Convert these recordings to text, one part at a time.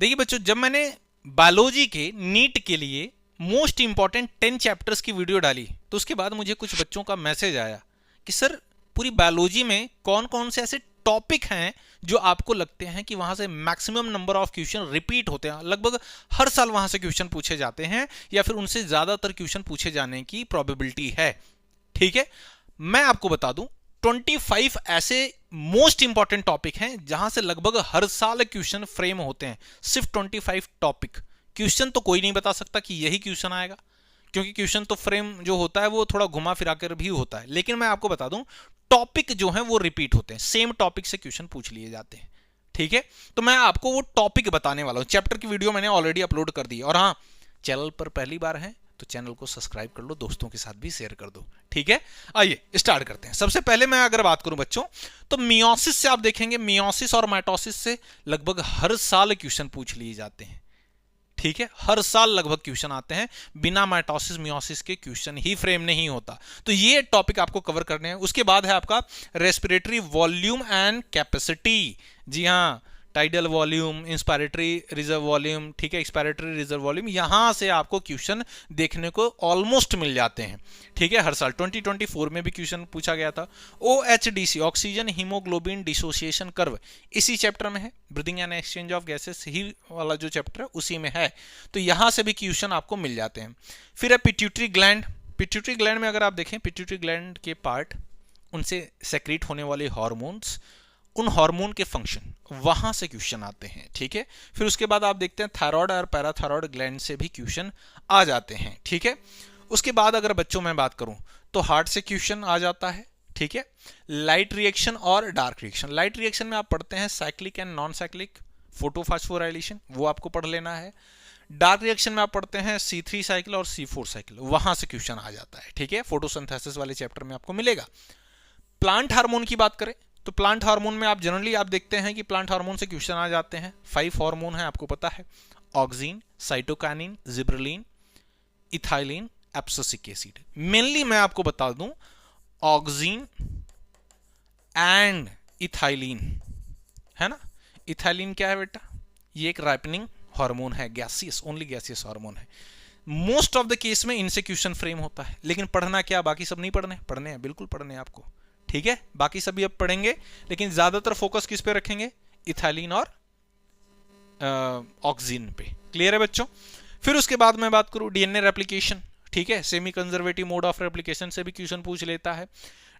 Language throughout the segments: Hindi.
देखिए बच्चों, जब मैंने बायोलॉजी के नीट के लिए मोस्ट इंपॉर्टेंट 10 चैप्टर्स की वीडियो डाली तो उसके बाद मुझे कुछ बच्चों का मैसेज आया कि सर पूरी बायोलॉजी में कौन कौन से ऐसे टॉपिक हैं जो आपको लगते हैं कि वहां से maximum number of question repeat होते हैं, लगभग हर साल वहां से क्वेश्चन पूछे जाते हैं या फिर उनसे ज्यादातर क्वेश्चन पूछे जाने की प्रोबेबिलिटी है। ठीक है, मैं आपको बता दूं 25 ऐसे मोस्ट इंपॉर्टेंट टॉपिक हैं जहां से लगभग हर साल क्वेश्चन फ्रेम होते हैं। सिर्फ 25 टॉपिक। क्वेश्चन तो कोई नहीं बता सकता कि यही क्वेश्चन आएगा, क्योंकि क्वेश्चन तो फ्रेम जो होता है वो थोड़ा घुमा फिरा कर भी होता है, लेकिन मैं आपको बता दूं टॉपिक जो है वो रिपीट होते हैं, सेम टॉपिक से क्वेश्चन पूछ लिए जाते हैं। ठीक है, तो मैं आपको वो टॉपिक बताने वाला हूं। चैप्टर की वीडियो मैंने ऑलरेडी अपलोड कर दी है, और हाँ, चैनल पर पहली बार है तो चैनल को सब्सक्राइब कर लो, दोस्तों के साथ भी शेयर कर दो। ठीक है, आइए स्टार्ट करते हैं। सबसे पहले मैं अगर बात करूं बच्चों, तो मियोसिस से आप देखेंगे, मियोसिस और माइटोसिस से लगभग हर साल क्वेश्चन पूछ लिए जाते हैं। ठीक है, हर साल लगभग क्वेश्चन आते हैं, बिना माइटोसिस मियोसिस के क्वेश्चन ही फ्रेम नहीं होता। तो ये टॉपिक आपको कवर करने हैं। उसके बाद है आपका रेस्पिरेटरी वॉल्यूम एंड कैपेसिटी। जी हाँ, tidal volume, inspiratory reserve volume, ठीक है, एक्सपायरेटरी रिजर्व वॉल्यूम, यहां से आपको क्वेश्चन देखने को ऑलमोस्ट मिल जाते हैं। ठीक है, हर साल 2024 में भी क्वेश्चन पूछा गया था। OHDC, oxygen haemoglobin dissociation curve, इसी चैप्टर में है। Breathing and exchange of gases ही वाला जो चैप्टर है उसी में है, तो यहां से भी क्वेश्चन आपको मिल जाते हैं। फिर है पिट्यूटरी ग्लैंड। पिट्यूटरी ग्लैंड में अगर आप देखें, पिट्यूटरी ग्लैंड के पार्ट, उनसे सेक्रेट होने वाले हार्मोन्स, उन हार्मोन के फंक्शन, वहां से क्वेश्चन आते हैं। ठीक है, फिर उसके बाद आप देखते हैं थायराइड और पैराथायराइड ग्लैंड से भी क्वेश्चन आ जाते हैं। ठीक है, उसके बाद अगर बच्चों में बात करूं तो हार्ट से क्वेश्चन आ जाता है। ठीक है, लाइट रिएक्शन और डार्क रिएक्शन। लाइट रिएक्शन में आप पढ़ते हैं cyclic and non cyclic photophosphorylation, वो आपको पढ़ लेना है। डार्क रिएक्शन में आप पढ़ते हैं C3 साइकिल और C4 साइकिल, वहां से क्वेश्चन आ जाता है। ठीक है, फोटोसिंथेसिस वाले चैप्टर में आपको मिलेगा। प्लांट हार्मोन की बात करें तो प्लांट हार्मोन में आप जनरली आप देखते हैं कि प्लांट हार्मोन से क्वेश्चन आ जाते हैं। 5 हार्मोन है, आपको पता है, auxin, cytokinin, gibberellin, ethylene, abscisic acid. Mainly मैं आपको बता दूं ऑक्सिन एंड इथाइलिन, है ना। इथाइलिन क्या है बेटा, ये एक राइपनिंग हार्मोन है, गैसियस, ओनली गैसियस हार्मोन है। मोस्ट ऑफ द केस में इनसे क्वेश्चन फ्रेम होता है, लेकिन पढ़ना क्या, बाकी सब नहीं पढ़ने, पढ़ने हैं, बिल्कुल पढ़ने हैं आपको। ठीक है, बाकी सभी अब पढ़ेंगे, लेकिन ज्यादातर फोकस किस पे रखेंगे, इथाइलिन और ऑक्सिन पे। क्लियर है बच्चों। फिर उसके बाद मैं बात करूं डीएनए रेप्लिकेशन। ठीक है, semi conservative mode of replication से भी क्वेश्चन पूछ लेता है।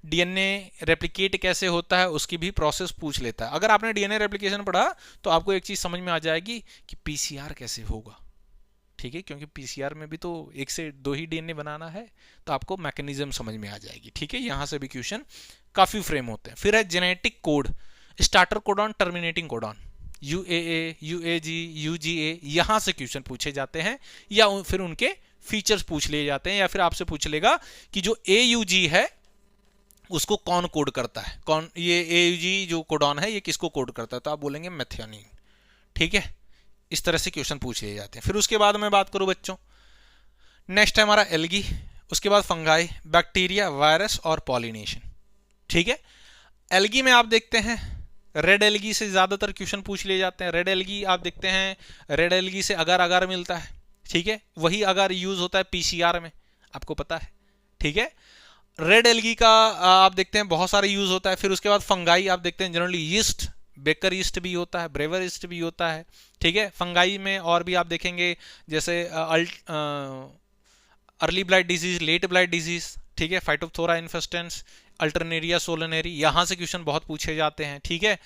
डीएनए रेप्लिकेट कैसे होता है उसकी भी प्रोसेस पूछ लेता है। अगर आपने डीएनए रेप्लिकेशन पढ़ा तो आपको एक चीज समझ में आ जाएगी कि पीसीआर कैसे होगा। ठीक है, क्योंकि पीसीआर में भी तो 1 से 2 ही डीएनए बनाना है, तो आपको मैकेनिज्म समझ में आ जाएगी। ठीक है, यहां से भी क्वेश्चन काफी फ्रेम होते हैं। फिर है genetic code, starter codon, terminating codon, UAA, UAG, UGA, यहां से क्वेश्चन पूछे जाते हैं, या फिर उनके फीचर्स पूछ लिए जाते हैं, या फिर आपसे पूछ लेगा कि जो AUG है उसको कौन कोड करता है, कौन ये AUG जो कोडॉन है ये किसको कोड करता है, तो आप बोलेंगे मेथियोनिन। ठीक है, इस तरह से क्वेश्चन पूछ लिए जाते हैं। फिर उसके बाद मैं बात करूं बच्चों, नेक्स्ट है हमारा एल्गी, उसके बाद फंगाई, बैक्टीरिया, वायरस और पॉलिनेशन। ठीक है, एल्गी में आप देखते हैं रेड एल्गी से ज्यादातर क्वेश्चन पूछ लिए जाते हैं। रेड एल्गी आप देखते हैं, रेड एल्गी से अगार अगार मिलता है। ठीक है, वही अगार यूज होता है पीसीआर में, आपको पता है। ठीक है, रेड एल्गी का आप देखते हैं बहुत सारे यूज होता है। फिर उसके बाद फंगाई आप देखते हैं जनरली यीस्ट, बेकर यीस्ट भी होता है, ब्रेवर यीस्ट भी होता है। ठीक है, फंगाई में और भी आप देखेंगे जैसे early blight disease, late blight disease, ठीक है, फाइटोप्थोरा इन्फेस्टेंस, अल्टरनेरिया सोलनेरी, यहां से क्वेश्चन बहुत पूछे जाते हैं। ठीक है,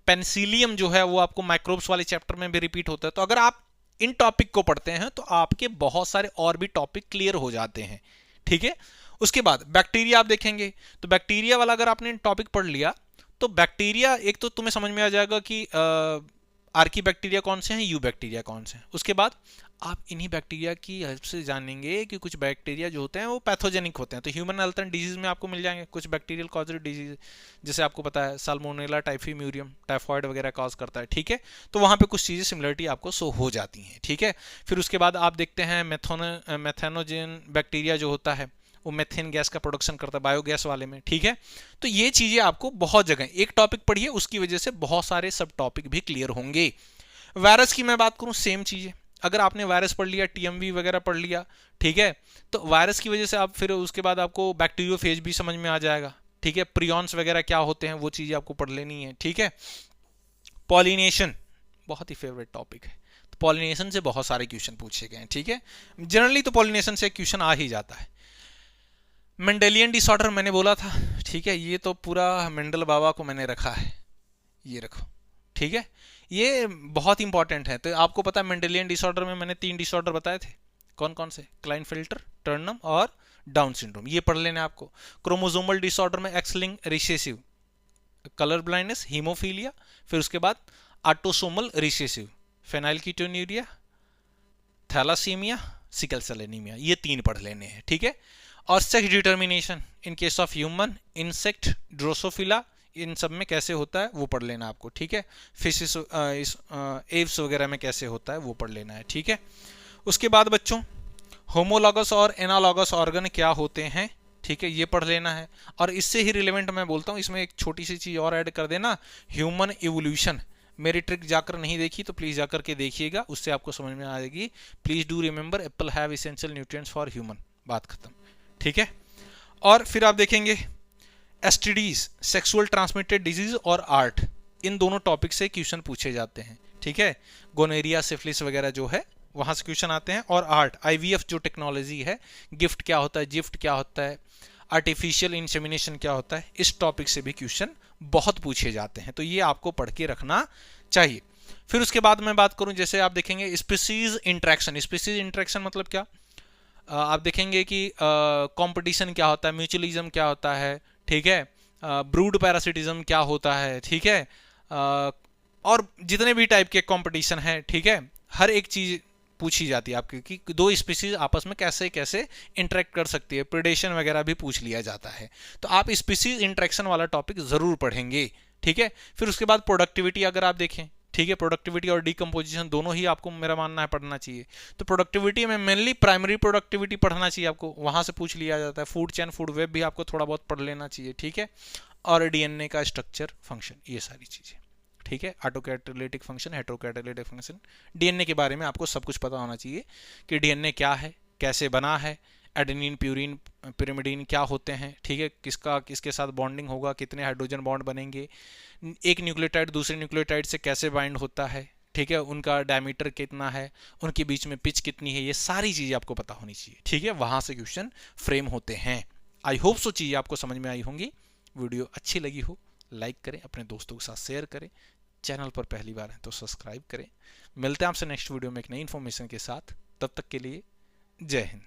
पेंसिलियम जो है वो आपको माइक्रोब्स वाले चैप्टर में भी रिपीट होता है। तो अगर आप इन टॉपिक को पढ़ते हैं तो आपके बहुत सारे और भी टॉपिक क्लियर हो जाते हैं। ठीक है, उसके बाद बैक्टीरिया आप देखेंगे, तो बैक्टीरिया वाला अगर आपने टॉपिक पढ़ लिया तो बैक्टीरिया एक तो तुम्हें समझ में आ जाएगा कि आर्की बैक्टीरिया कौन से हैं, यू बैक्टीरिया कौन से हैं। उसके बाद आप इन्हीं बैक्टीरिया की हेल्प से जानेंगे कि कुछ बैक्टीरिया जो होते हैं वो पैथोजेनिक होते हैं, तो ह्यूमन हेल्थ एंड डिजीज में आपको मिल जाएंगे कुछ बैक्टीरियल कॉज्ड डिजीज, जैसे आपको पता है साल्मोनेला, टाइफीम्यूरियम, टाइफॉइड वगैरह कॉज करता है। ठीक है, तो वहां पे कुछ चीजें सिमिलरिटी आपको शो हो जाती हैं। ठीक है, फिर उसके बाद आप देखते हैं मेथेनोजेन बैक्टीरिया जो होता है वो मेथेन गैस का प्रोडक्शन करता है बायोगैस वाले में। ठीक है, तो ये चीजें आपको बहुत जगह, एक टॉपिक पढ़िए उसकी वजह से बहुत सारे सब टॉपिक भी क्लियर होंगे। वायरस की मैं बात करूं, सेम चीज है। अगर आपने वायरस पढ़ लिया, टीएमवी वगैरह पढ़ लिया, ठीक है, तो वायरस की वजह से आप फिर उसके बाद आपको बैक्टीरियोफेज भी समझ में आ जाएगा, ठीक है। प्रियॉन्स वगैरह क्या होते हैं वो चीजें आपको पढ़ लेनी है, ठीक है। पॉलिनेशन बहुत ही फेवरेट टॉपिक है, तो पॉलिनेशन से बहुत सारे क्वेश्चन पूछे गए हैं, ठीक है। जनरली तो पॉलिनेशन से क्वेश्चन आ ही जाता है। मेंडेलियन डिसऑर्डर मैंने बोला था, ठीक है, ये तो पूरा मेंडल बाबा को मैंने रखा है, ये रखो, ठीक है। ये बहुत इंपॉर्टेंट है। तो आपको पता है मेंडेलियन डिसऑर्डर में मैंने 3 डिसऑर्डर बताए थे, कौन कौन से? क्लाइनफेल्टर, टर्नम और डाउन सिंड्रोम, ये पढ़ लेना आपको। क्रोमोसोमल डिसऑर्डर में X linked recessive, colour blindness, haemophilia, फिर उसके बाद autosomal recessive, phenylketonuria, thalassemia, sickle cell anaemia, ये 3 पढ़ लेने हैं, ठीक है। और sex determination in case of human, insect, drosophila, इन सब में कैसे होता है वो पढ़ लेना आपको, ठीक है। फिशिस, एव्स वगैरह में कैसे होता है वो पढ़ लेना है, ठीक है। उसके बाद बच्चों होमोलॉगस और एनालॉगस ऑर्गन क्या होते हैं, ठीक है, ये पढ़ लेना है। और इससे ही रिलेवेंट मैं बोलता हूँ, इसमें एक छोटी सी चीज और ऐड कर देना, ह्यूमन इवोल्यूशन। मेरी ट्रिक जाकर नहीं देखी तो प्लीज जाकर के देखिएगा, उससे आपको समझ में आएगी। Please do remember Apple have essential nutrients for human, बात खत्म, ठीक है। और फिर आप देखेंगे एसटीडीज, सेक्सुअल ट्रांसमिटेड डिजीज और आर्ट, इन दोनों टॉपिक से क्वेश्चन पूछे जाते हैं, ठीक है। गोनेरिया, सिफिलिस वगैरह जो है वहां से क्वेश्चन आते हैं। और आर्ट, आईवीएफ जो टेक्नोलॉजी है, गिफ्ट क्या होता है, जिफ्ट क्या होता है, आर्टिफिशियल इंसेमिनेशन क्या होता है, इस टॉपिक से भी क्वेश्चन बहुत पूछे जाते हैं, तो ये आपको पढ़ के रखना चाहिए। फिर उसके बाद मैं बात करूं, जैसे आप देखेंगे स्पीसीज इंटरेक्शन। स्पीसीज इंटरेक्शन मतलब क्या? आप देखेंगे कि कंपटीशन क्या होता है, म्यूचुअलिज्म क्या होता है, ठीक है, ब्रूड पैरासिटिज्म क्या होता है, ठीक है, और जितने भी टाइप के कंपटीशन है, ठीक है, हर एक चीज पूछी जाती है आपकी कि 2 स्पीसीज आपस में कैसे कैसे इंटरेक्ट कर सकती है, प्रेडेशन वगैरह भी पूछ लिया जाता है। तो आप स्पीसीज इंटरेक्शन वाला टॉपिक जरूर पढ़ेंगे, ठीक है। फिर उसके बाद प्रोडक्टिविटी अगर आप देखें, ठीक है, प्रोडक्टिविटी और डीकम्पोजिशन दोनों ही आपको, मेरा मानना है, पढ़ना चाहिए। तो प्रोडक्टिविटी में मेनली प्राइमरी प्रोडक्टिविटी पढ़ना चाहिए आपको, वहां से पूछ लिया जाता है। फूड चेन, फूड वेब भी आपको थोड़ा बहुत पढ़ लेना चाहिए, ठीक है। और डीएनए का स्ट्रक्चर, फंक्शन, ये सारी चीजें, ठीक है। ऑटोकैटालिटिक फंक्शन, हेटेरोकैटालिटिक फंक्शन, डीएनए के बारे में आपको सब कुछ पता होना चाहिए कि डीएनए क्या है, कैसे बना है, एडेनिन, प्यूरिन, पिरिमिडीन क्या होते हैं, ठीक है, किसका किसके साथ बॉन्डिंग होगा, कितने हाइड्रोजन बॉन्ड बनेंगे, एक न्यूक्लियोटाइड दूसरे न्यूक्लियोटाइड से कैसे बाइंड होता है, ठीक है, उनका डायमीटर कितना है, उनके बीच में पिच कितनी है, ये सारी चीजें आपको पता होनी चाहिए, ठीक है। वहां से क्वेश्चन फ्रेम होते हैं। आई होप सो चीजें आपको समझ में आई होंगी। वीडियो अच्छी लगी हो लाइक करें, अपने दोस्तों के साथ शेयर करें, चैनल पर पहली बार है तो सब्सक्राइब करें। मिलते हैं आपसे नेक्स्ट वीडियो में एक नई इन्फॉर्मेशन के साथ, तब तक के लिए जय हिंद।